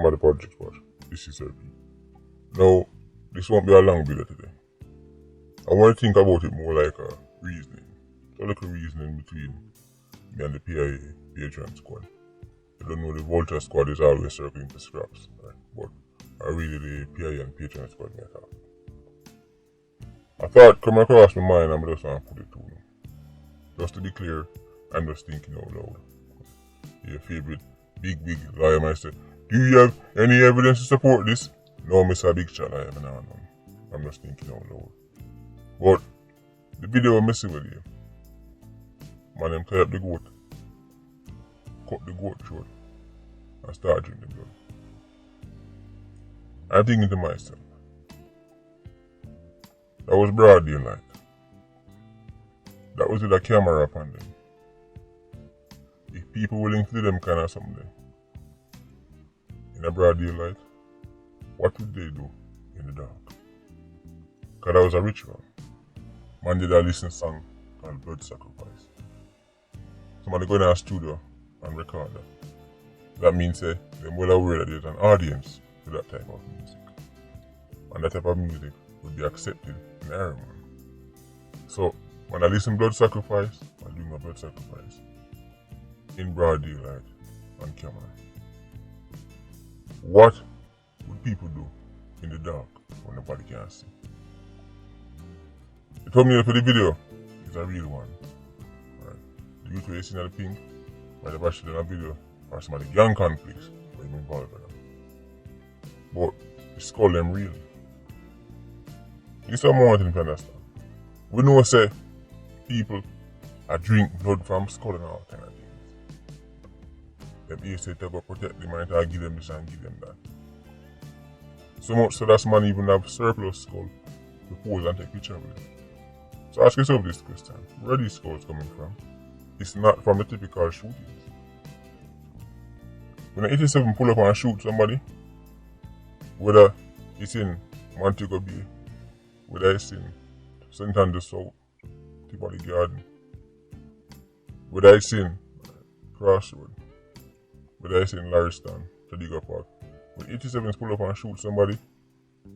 of the Politricks, but this is RP. Now, this won't be a long video today. I want to think about it more like a reasoning. A little reasoning between me and the PIA Patreon squad. I don't know, the Vulture squad is always circling the scraps, right? But I really the PIA and Patreon squad me talk. I thought come across my mind, I'm just going to put it to you. Just to be clear, I'm just thinking out loud. Your favorite big liar might say, do you have any evidence to support this? No, Mr. Big Shot, I have none. I'm just thinking out loud. But the video I'm messing with you. Man, them tie up the goat, cut the goat throat, and start drinking blood. I'm thinking to myself, that was broad daylight. That was with a camera upon them. If people willing to do them kind of something in a broad daylight, what would they do in the dark? Because that was a ritual. Man did a listen song called Blood Sacrifice. Somebody go in our studio and record that. That means them well aware that there's an audience for that type of music. And that type of music would be accepted in Ireland. So when I listen Blood Sacrifice, I'm doing a blood sacrifice in broad daylight on camera. What would people do in the dark when nobody can see? The thumbnail for the video is a real one. Right. The youth where you see the pink might have actually done a video or some of the gang conflicts where you're involved with them. But the skull them real. This is what I want to understand. We know say people are drink blood from skull and all kind of things. Them here say to go protect them and to give them this and give them that. So much so that man even have surplus skull to pose and take picture with it. So ask yourself this question, where are these skulls coming from? It's not from the typical shootings. When an 87 pull up and shoot somebody, whether it's in Montego Bay, whether it's in St. Andrews South, Tipperary Garden, whether it's in Crossroad, whether it's in Lariston, Tadiga Park, when 87s pull up and shoot somebody,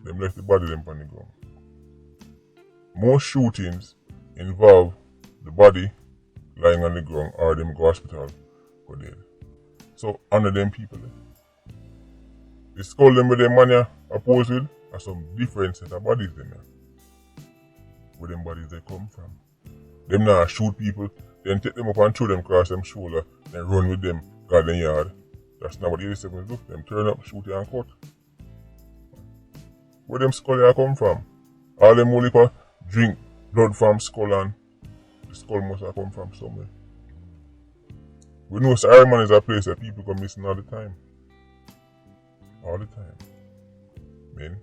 them left the body them on the ground. Most shootings involve the body lying on the ground or them go hospital for dead. So under them people, the skull them with them money opposed with are some different set of bodies them here. Where them bodies they come from. Them now shoot people, then take them up and throw them across them shoulder, then run with them garden yard. That's not what the 87s do. Them turn up, shoot you and cut. Where them skull come from? All them only drink blood from skull and the skull must have come from somewhere. We know Ireland is a place that people come missing all the time. All the time. Men,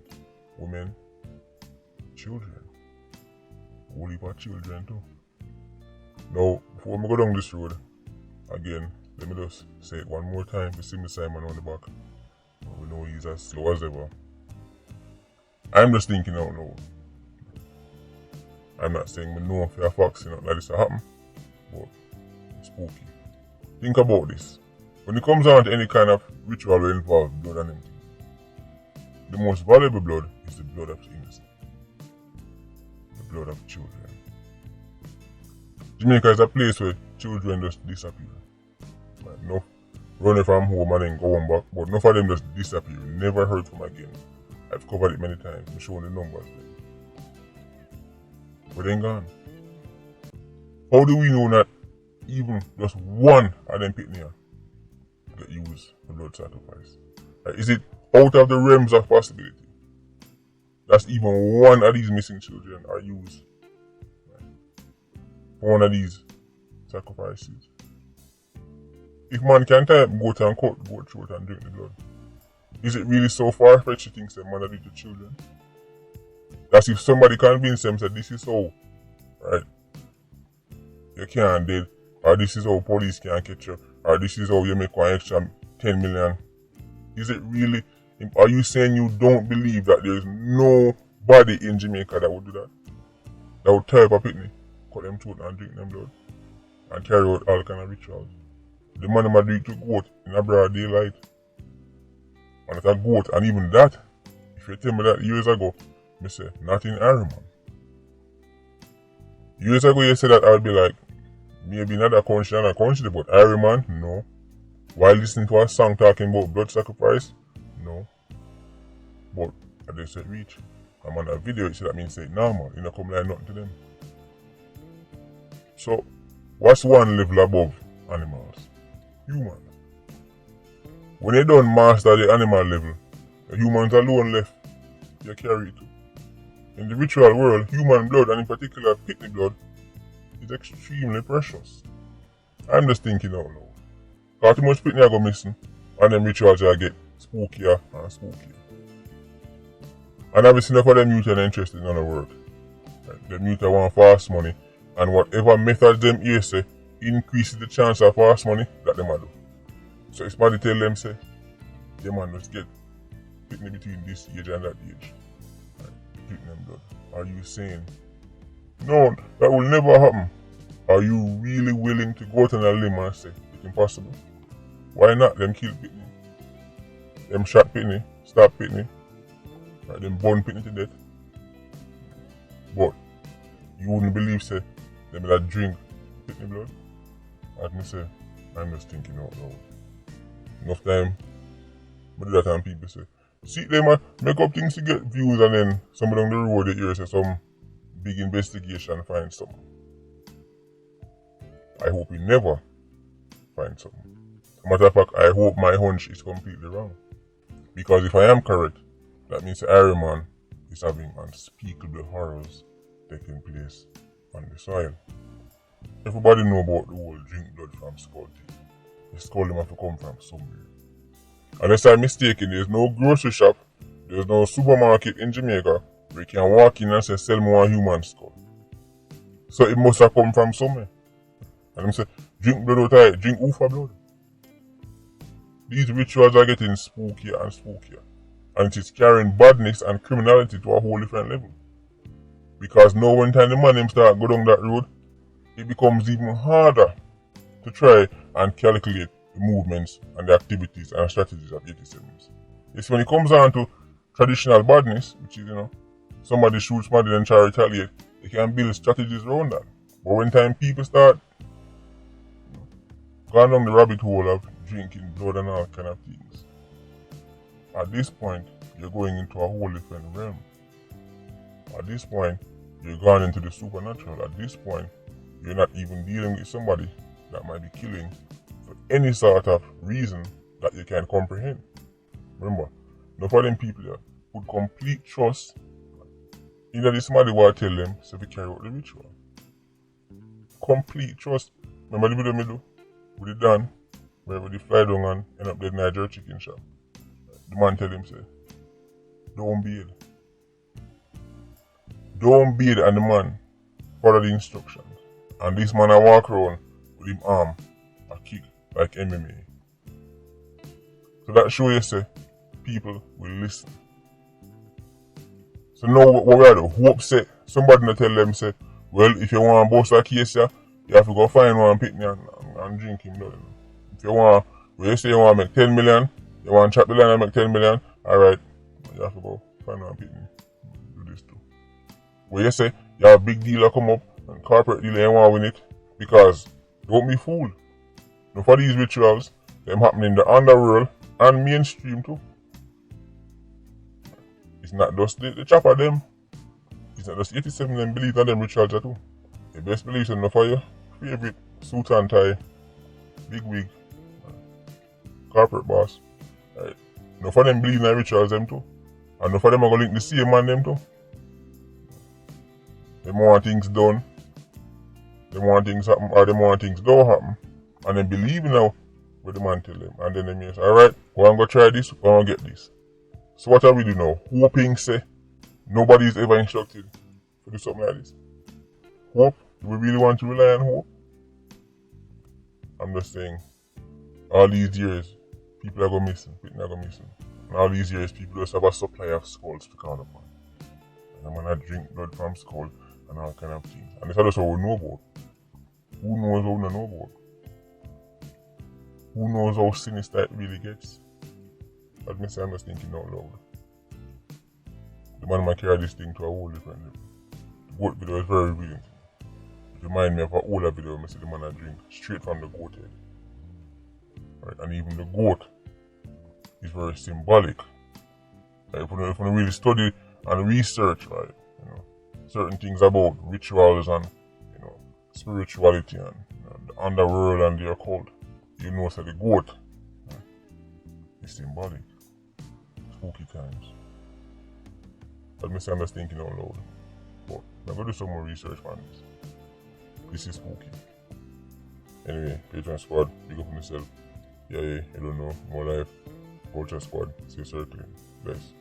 women, children. Whole heap of children too. Now, before we go down this road, again, let me just say it one more time to see me Simon on the back. We know he's as slow as ever. I'm just thinking out loud. I'm not saying we know for a fact nothing like this will happen, but it's spooky. Think about this. When it comes down to any kind of ritual that involves blood and anything, the most valuable blood is the blood of the innocent. The blood of children. Jamaica is a place where children just disappear. Like, no running from home and then going back, but enough of them just disappear. Never heard from again. I've covered it many times. I'm showing the numbers. But then gone. How do we know that even just one of them picnic get used for blood sacrifice? Like, is it out of the realms of possibility? That's even one of these missing children are used for one of these sacrifices. If man can tie up goat and cut goat throat and drink the blood, is it really so far-fetched to think that man are the children? That's if somebody convince them that this is how, right, you can't dead, or this is how police can catch you, or this is how you make one extra 10 million. Is it really, are you saying you don't believe that there is nobody in Jamaica that would do that? That would tie up a picnic, cut them throat and drink them blood, and carry out all kind of rituals? The man might do it to goat in a broad daylight. and it's a goat, and even that, if you tell me that years ago, me say, not in Harriman. Years ago you said that, I would be like, maybe not a country and a country, but Harriman, no. While listening to a song talking about blood sacrifice, no. But I just said reach. I'm on a video, so that means say normal, you know, come like nothing to them. So, what's one level above animals? Humans. When you don't master the animal level, the humans alone left, you carry it. In the ritual world, human blood, and in particular pitney blood, is extremely precious. I'm just thinking out loud. Because too much pitney I go missing, and them rituals I get spookier and spookier. And obviously enough of them youth are interested in other work. Them youth want fast money, and whatever methods them here say increases the chance of fast money that them a do. So if somebody tell them say, yeah man, just get pitney between this age and that age. Pitney them blood. Are you saying, no, that will never happen? Are you really willing to go out on a limb and say it's impossible? Why not? Them kill pitney. Them shot pitney, stab pitney. Right, them burn pitney to death. But you wouldn't believe say them that drink pitney blood. As me say, I'm just thinking out loud. Enough time I do that and people say, see them make up things to get views, and then somebody down the road you hear say some big investigation find something. I hope we never find something. As a matter of fact, I hope my hunch is completely wrong. Because if I am correct, that means the Harriman is having unspeakable horrors taking place on the soil. Everybody know about the whole drink blood from skull thing. The skull have to come from somewhere. Unless I'm mistaken, there's no grocery shop, there's no supermarket in Jamaica where you can walk in and say, sell me one human skull. So it must have come from somewhere. And I'm saying, drink blood out of it, drink Ufa blood. These rituals are getting spookier and spookier. And it is carrying badness and criminality to a whole different level. Because now when time the man them start go down that road, it becomes even harder to try and calculate the movements and the activities and strategies of 87s. It's when it comes down to traditional badness, which is, somebody shoots somebody and try to retaliate, they can build strategies around that. But when time people start going down the rabbit hole of drinking blood and all kind of things, at this point, you're going into a whole different realm. At this point, you're going into the supernatural. At this point, you're not even dealing with somebody that might be killing for any sort of reason that you can comprehend. Remember, enough of them people there put complete trust in that somebody will tell them so they carry out the ritual. Complete trust. Remember the video me do with the Dan, where they fly down and end up dead in Nigeria chicken shop. The man tell him say, don't beat. Don't beat, and the man follow the instructions. And this man I walk around with him arm a kick like MMA. So that show you say people will listen. So now what we are do? Hope say somebody not tell them say, well, if you want to bust a case here, you have to go find one pitney and drink him blood. If you want, when you say you want to make 10 million, you want to chop the line and make 10 million, alright, you have to go find one pitney. Do this too. When you say you have a big dealer come up and corporate dealer you want to win it, because don't be fooled. Now for these rituals, them happen in the underworld and mainstream too. It's not just the chopper them. It's not just 87 them believe in them rituals too. The best beliefs in the fire, favorite suit and tie, big wig, corporate boss. Right. Now for them believe in the rituals them too. And now for them are going to link the same man them too. They want things done. They want things happen or they want things don't happen. And they believe now what the man tell them. And then they may say, alright, go and go try this, go and get this. So what are we doing now? Hoping say nobody is ever instructed to do something like this. Hope? Do we really want to rely on hope? I'm just saying, all these years, people are going missing, people are going missing. And all these years, people just have a supply of skulls to count upon. And I'm gonna drink blood from skull and all kind of things. And this is just what we know about. Who knows how we know about? Who knows how sinister it really gets? As me say, I'm just thinking out loud. The man might carry this thing to a whole different level. The goat video is very real. It reminds me of an older video I see the man I drink straight from the goat head. Right? And even the goat is very symbolic. Like if you really study and research, right, certain things about rituals and spirituality and the underworld and the occult, you know that the goat is symbolic. Spooky times. But me say I'm just thinking out loud. But I'm going to do some more research on this. This is spooky. Anyway, Patreon squad, big up on myself. Yeah, you don't know, more life. Culture squad, stay circling. Bless.